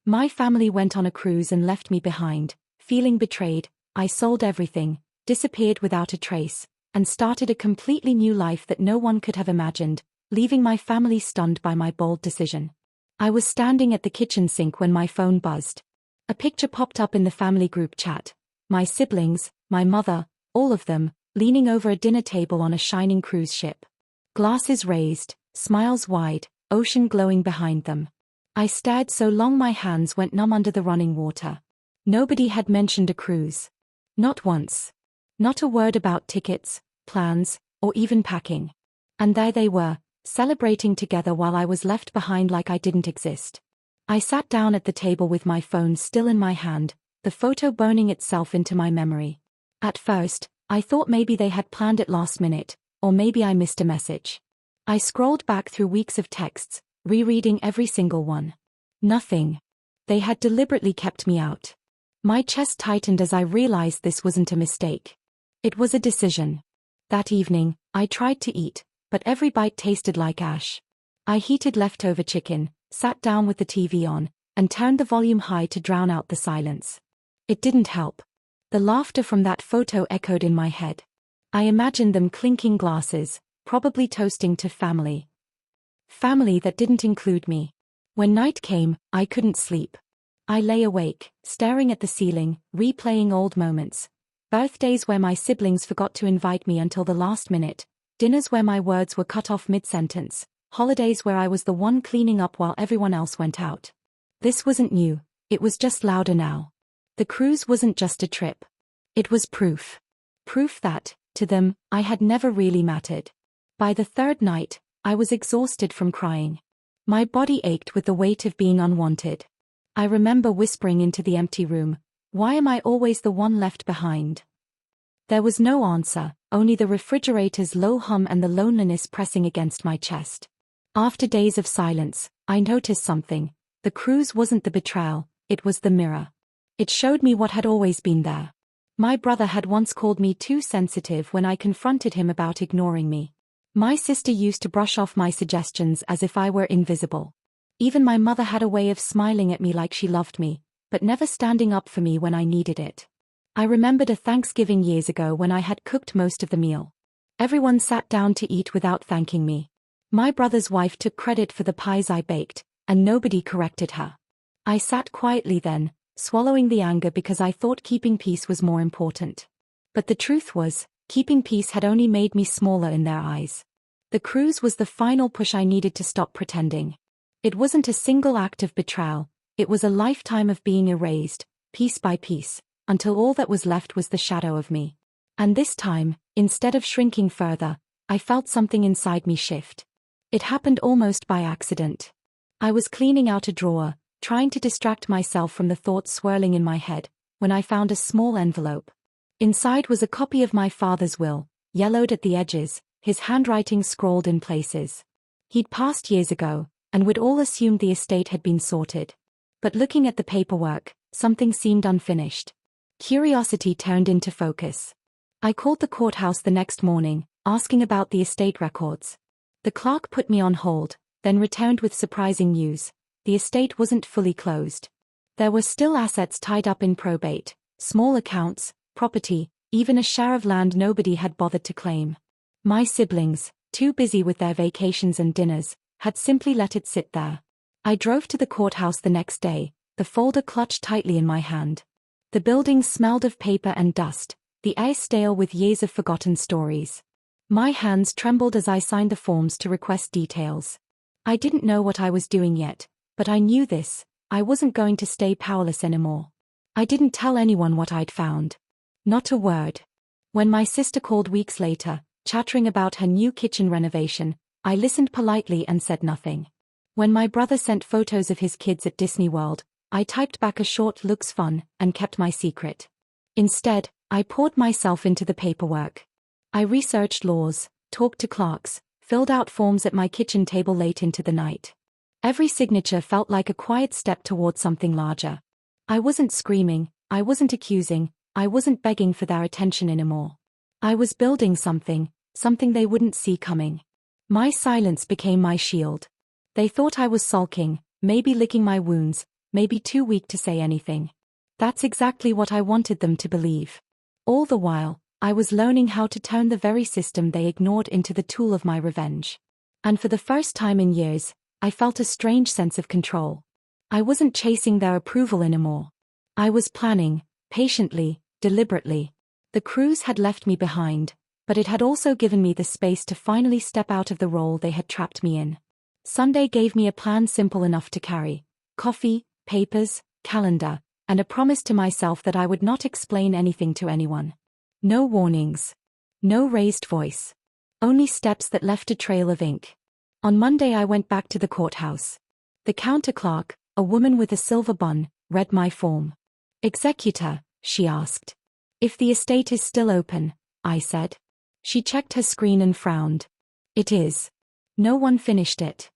My family went on a cruise and left me behind. Feeling betrayed, I sold everything, disappeared without a trace, and started a completely new life that no one could have imagined, leaving my family stunned by my bold decision. I was standing at the kitchen sink when my phone buzzed. A picture popped up in the family group chat. My siblings, my mother, all of them, leaning over a dinner table on a shining cruise ship. Glasses raised, smiles wide, ocean glowing behind them. I stared so long my hands went numb under the running water. Nobody had mentioned a cruise. Not once. Not a word about tickets, plans, or even packing. And there they were, celebrating together while I was left behind like I didn't exist. I sat down at the table with my phone still in my hand, the photo burning itself into my memory. At first, I thought maybe they had planned it last minute, or maybe I missed a message. I scrolled back through weeks of texts, rereading every single one. Nothing. They had deliberately kept me out. My chest tightened as I realized this wasn't a mistake. It was a decision. That evening, I tried to eat, but every bite tasted like ash. I heated leftover chicken, sat down with the TV on, and turned the volume high to drown out the silence. It didn't help. The laughter from that photo echoed in my head. I imagined them clinking glasses, probably toasting to family. Family that didn't include me. When night came, I couldn't sleep. I lay awake, staring at the ceiling, replaying old moments. Birthdays where my siblings forgot to invite me until the last minute, dinners where my words were cut off mid-sentence, holidays where I was the one cleaning up while everyone else went out. This wasn't new, it was just louder now. The cruise wasn't just a trip. It was proof. Proof that, to them, I had never really mattered. By the third night, I was exhausted from crying. My body ached with the weight of being unwanted. I remember whispering into the empty room, "Why am I always the one left behind?" There was no answer, only the refrigerator's low hum and the loneliness pressing against my chest. After days of silence, I noticed something. The cruise wasn't the betrayal, it was the mirror. It showed me what had always been there. My brother had once called me too sensitive when I confronted him about ignoring me. My sister used to brush off my suggestions as if I were invisible. Even my mother had a way of smiling at me like she loved me, but never standing up for me when I needed it. I remembered a Thanksgiving years ago when I had cooked most of the meal. Everyone sat down to eat without thanking me. My brother's wife took credit for the pies I baked, and nobody corrected her. I sat quietly then, swallowing the anger because I thought keeping peace was more important. But the truth was, keeping peace had only made me smaller in their eyes. The cruise was the final push I needed to stop pretending. It wasn't a single act of betrayal, it was a lifetime of being erased, piece by piece, until all that was left was the shadow of me. And this time, instead of shrinking further, I felt something inside me shift. It happened almost by accident. I was cleaning out a drawer, trying to distract myself from the thoughts swirling in my head, when I found a small envelope. Inside was a copy of my father's will, yellowed at the edges, his handwriting scrawled in places. He'd passed years ago, and we'd all assumed the estate had been sorted. But looking at the paperwork, something seemed unfinished. Curiosity turned into focus. I called the courthouse the next morning, asking about the estate records. The clerk put me on hold, then returned with surprising news. The estate wasn't fully closed. There were still assets tied up in probate, small accounts, property, even a share of land nobody had bothered to claim. My siblings, too busy with their vacations and dinners, had simply let it sit there. I drove to the courthouse the next day, the folder clutched tightly in my hand. The building smelled of paper and dust, the air stale with years of forgotten stories. My hands trembled as I signed the forms to request details. I didn't know what I was doing yet, but I knew this, I wasn't going to stay powerless anymore. I didn't tell anyone what I'd found. Not a word. When my sister called weeks later, chattering about her new kitchen renovation, I listened politely and said nothing. When my brother sent photos of his kids at Disney World, I typed back a short "looks fun" and kept my secret. Instead, I poured myself into the paperwork. I researched laws, talked to clerks, filled out forms at my kitchen table late into the night. Every signature felt like a quiet step toward something larger. I wasn't screaming, I wasn't accusing, I wasn't begging for their attention anymore. I was building something they wouldn't see coming. My silence became my shield. They thought I was sulking, maybe licking my wounds, maybe too weak to say anything. That's exactly what I wanted them to believe. All the while, I was learning how to turn the very system they ignored into the tool of my revenge. And for the first time in years, I felt a strange sense of control. I wasn't chasing their approval anymore. I was planning, patiently, deliberately. The cruise had left me behind, but it had also given me the space to finally step out of the role they had trapped me in. Sunday gave me a plan simple enough to carry: coffee, papers, calendar, and a promise to myself that I would not explain anything to anyone. No warnings. No raised voice. Only steps that left a trail of ink. On Monday I went back to the courthouse. The counter clerk, a woman with a silver bun, read my form. "Executor?" she asked. "If the estate is still open," I said. She checked her screen and frowned. "It is. No one finished it."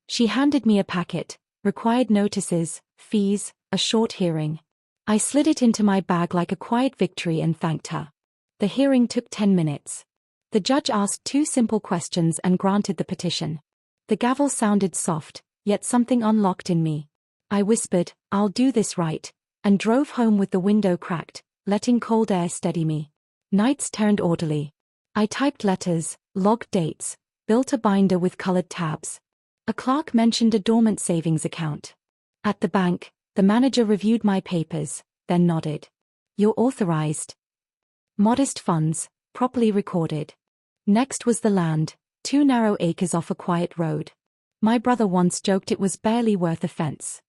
She handed me a packet: required notices, fees, a short hearing. I slid it into my bag like a quiet victory and thanked her. The hearing took 10 minutes. The judge asked 2 simple questions and granted the petition. The gavel sounded soft, yet something unlocked in me. I whispered, "I'll do this right," and drove home with the window cracked, letting cold air steady me. Nights turned orderly. I typed letters, logged dates, built a binder with colored tabs. A clerk mentioned a dormant savings account. At the bank, the manager reviewed my papers, then nodded. "You're authorized." Modest funds, properly recorded. Next was the land, 2 narrow acres off a quiet road. My brother once joked it was barely worth a fence.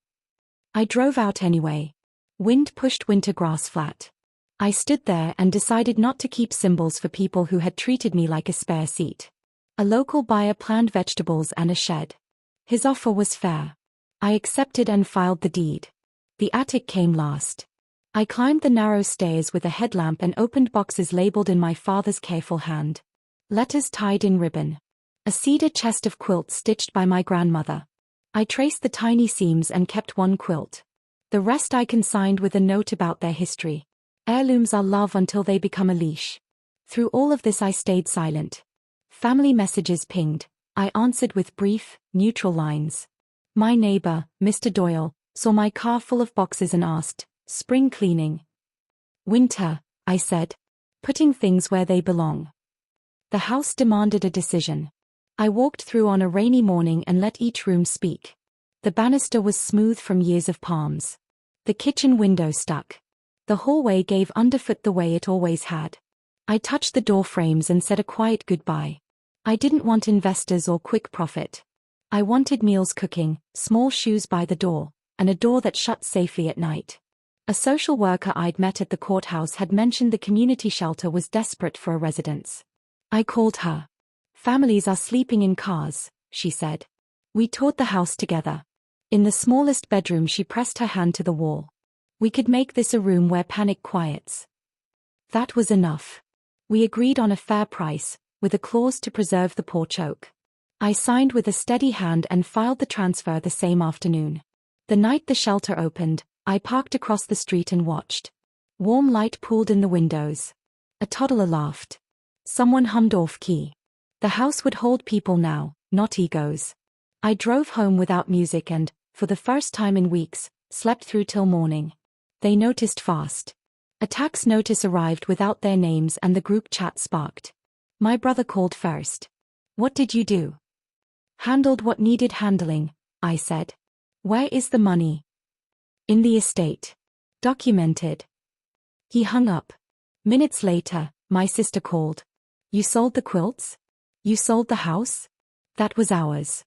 I drove out anyway. Wind pushed winter grass flat. I stood there and decided not to keep symbols for people who had treated me like a spare seat. A local buyer planned vegetables and a shed. His offer was fair. I accepted and filed the deed. The attic came last. I climbed the narrow stairs with a headlamp and opened boxes labeled in my father's careful hand. Letters tied in ribbon. A cedar chest of quilts stitched by my grandmother. I traced the tiny seams and kept one quilt. The rest I consigned with a note about their history. Heirlooms are love until they become a leash. Through all of this I stayed silent. Family messages pinged. I answered with brief, neutral lines. My neighbor, Mr. Doyle, saw my car full of boxes and asked, "Spring cleaning?" "Winter," I said. "Putting things where they belong." The house demanded a decision. I walked through on a rainy morning and let each room speak. The banister was smooth from years of palms. The kitchen window stuck. The hallway gave underfoot the way it always had. I touched the door frames and said a quiet goodbye. I didn't want investors or quick profit. I wanted meals cooking, small shoes by the door, and a door that shut safely at night. A social worker I'd met at the courthouse had mentioned the community shelter was desperate for a residence. I called her. "Families are sleeping in cars," she said. We toured the house together. In the smallest bedroom she pressed her hand to the wall. "We could make this a room where panic quiets." That was enough. We agreed on a fair price, with a clause to preserve the porch oak. I signed with a steady hand and filed the transfer the same afternoon. The night the shelter opened, I parked across the street and watched. Warm light pooled in the windows. A toddler laughed. Someone hummed off-key. The house would hold people now, not egos. I drove home without music and, for the first time in weeks, slept through till morning. They noticed fast. A tax notice arrived without their names and the group chat sparked. My brother called first. "What did you do?" "Handled what needed handling," I said. "Where is the money?" "In the estate. Documented." He hung up. Minutes later, my sister called. "You sold the quilts? You sold the house?" "That was ours."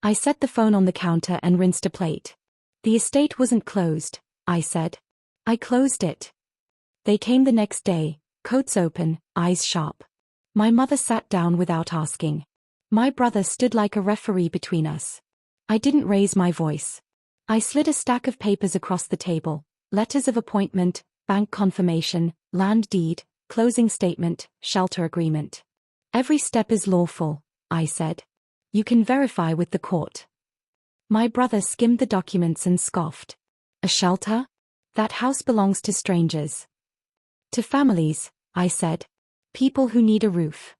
I set the phone on the counter and rinsed a plate. "The estate wasn't closed," I said. "I closed it." They came the next day, coats open, eyes sharp. My mother sat down without asking. My brother stood like a referee between us. I didn't raise my voice. I slid a stack of papers across the table: letters of appointment, bank confirmation, land deed, closing statement, shelter agreement. "Every step is lawful," I said. "You can verify with the court." My brother skimmed the documents and scoffed. "A shelter? That house belongs to strangers." "To families," I said. "People who need a roof."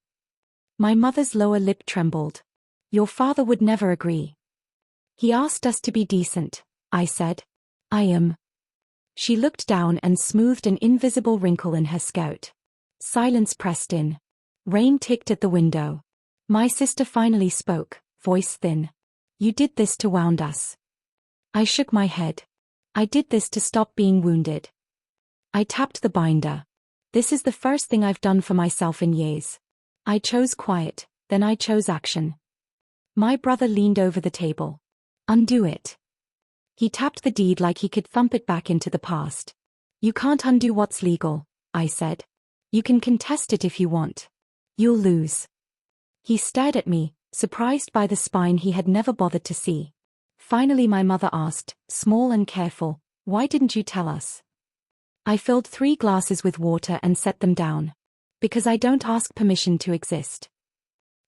My mother's lower lip trembled. "Your father would never agree. He asked us to be decent," I said. I am. She looked down and smoothed an invisible wrinkle in her skirt. Silence pressed in. Rain ticked at the window. My sister finally spoke, voice thin. You did this to wound us. I shook my head. I did this to stop being wounded. I tapped the binder. This is the first thing I've done for myself in years. I chose quiet, then I chose action. My brother leaned over the table. Undo it. He tapped the deed like he could thump it back into the past. You can't undo what's legal, I said. You can contest it if you want. You'll lose. He stared at me, surprised by the spine he had never bothered to see. Finally my mother asked, small and careful, why didn't you tell us? I filled 3 glasses with water and set them down. Because I don't ask permission to exist.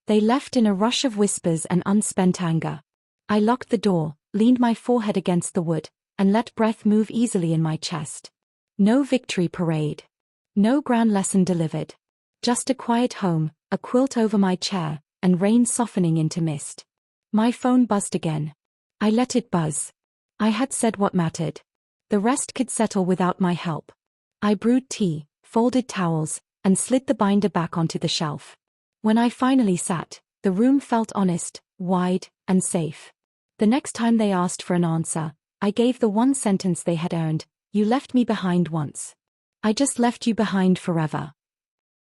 They left in a rush of whispers and unspent anger. I locked the door, leaned my forehead against the wood, and let breath move easily in my chest. No victory parade. No grand lesson delivered. Just a quiet home, a quilt over my chair, and rain softening into mist. My phone buzzed again. I let it buzz. I had said what mattered. The rest could settle without my help. I brewed tea, folded towels, and slid the binder back onto the shelf. When I finally sat, the room felt honest, wide, and safe. The next time they asked for an answer, I gave the one sentence they had earned, you left me behind once. I just left you behind forever.